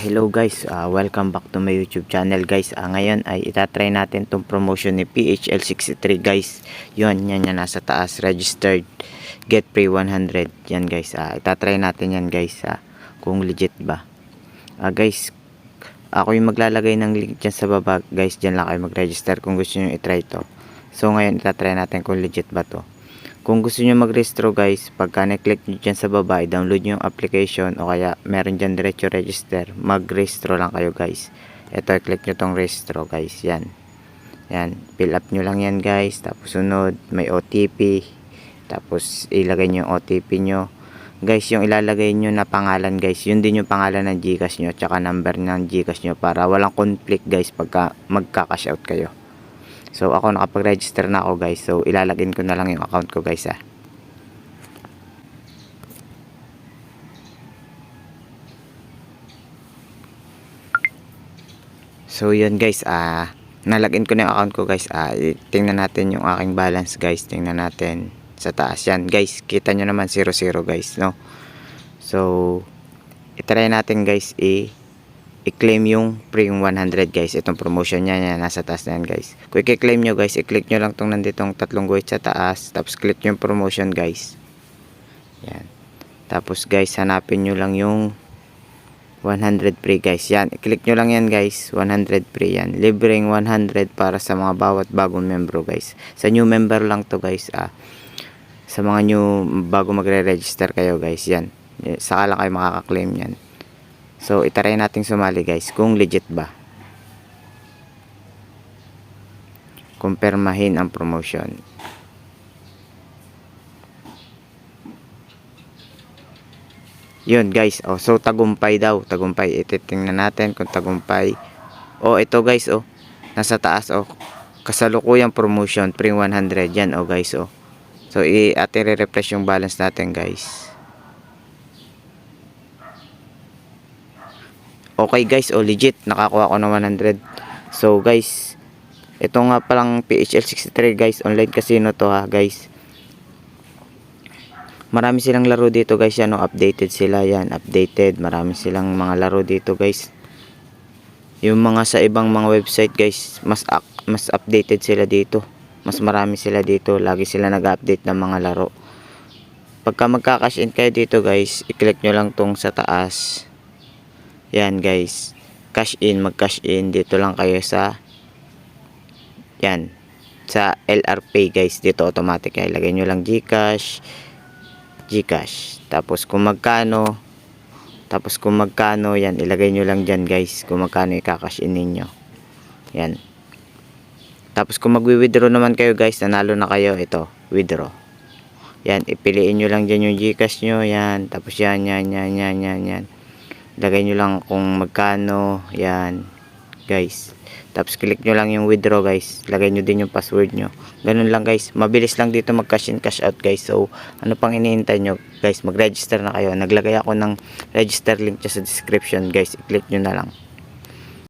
Hello guys, welcome back to my YouTube channel guys. Ngayon ay itatry natin tong promotion ni PHL63 guys. Yan nasa taas, registered, get free 100. Yan guys, itatry natin yan guys, kung legit ba. Guys, ako yung maglalagay ng link dyan sa baba guys. Dyan lang kayo mag-register kung gusto nyo itry to. So ngayon itatry natin kung legit ba to. Kung gusto nyo mag-registro guys, pagka na-click nyo dyan sa baba, i-download nyo yung application o kaya meron dyan diretso register, mag-registro lang kayo guys. Ito, i-click nyo tong registro guys, yan. Yan, fill up nyo lang yan guys, tapos sunod, may OTP, tapos ilagay nyo yung OTP nyo. Guys, yung ilalagay nyo na pangalan guys, yun din yung pangalan ng GCash nyo, tsaka number ng GCash nyo para walang conflict guys pagka magka-cash out kayo. So ako nakapag-register na ako guys. So ilalagin ko na lang yung account ko guys . So yun guys, nalagin ko na yung account ko guys. Tingnan natin yung aking balance guys. Tingnan natin sa taas yan guys. Kita nyo naman 00 guys, no? So itry natin guys i-claim yung free 100 guys. Itong promotion niya yan, nasa taas na yan guys. Kung i-claim nyo guys, i-click nyo lang tong nanditong tatlong guhit sa taas, tapos click nyo yung promotion guys. Yan. Tapos guys, hanapin nyo lang yung 100 free guys. Yan, i-click nyo lang yan guys. 100 free yan. Libreng 100 para sa mga bawat bagong membro guys. Sa new member lang to guys. Sa mga new bago magre-register kayo guys. Yan. Saka lang kayo makaka-claim yan. So, itry nating sumali guys kung legit ba. Kumpirmahin ang promotion. Yun guys. So tagumpay daw. Tagumpay. Ititingnan natin kung tagumpay. Ito guys. Nasa taas. Kasalukuyang promotion. Free 100. Yan guys. So, i-refresh yung balance natin guys. Okay guys, legit, nakakuha ko ng 100. So guys, ito nga palang PHL63 guys, online casino to guys. Marami silang laro dito guys, yan updated sila yan, updated. Marami silang mga laro dito guys. Yung mga sa ibang mga website guys, mas updated sila dito. Mas marami sila dito, lagi sila nag-update ng mga laro. Pagka magka-cash in kayo dito guys, i-click nyo lang tong sa taas. Yan guys, cash in, mag-cash in dito lang kayo sa yan, sa LR Pay guys, dito automatic ay ilagay nyo lang GCash, tapos kung magkano, yan, ilagay nyo lang dyan guys, kung magkano i-cash in ninyo. Yan. Tapos kung magwi-withdraw naman kayo guys, nanalo na kayo, ito, withdraw. Yan, ipiliin nyo lang dyan yung GCash nyo, yan, tapos yan. Lagay nyo lang kung magkano, yan guys. Tapos click nyo lang yung withdraw guys. Lagay nyo din yung password nyo. Ganun lang guys. Mabilis lang dito mag cash in cash out guys. So ano pang iniintay nyo guys, mag register na kayo. Naglagay ako ng register link sa description guys. I-click nyo na lang.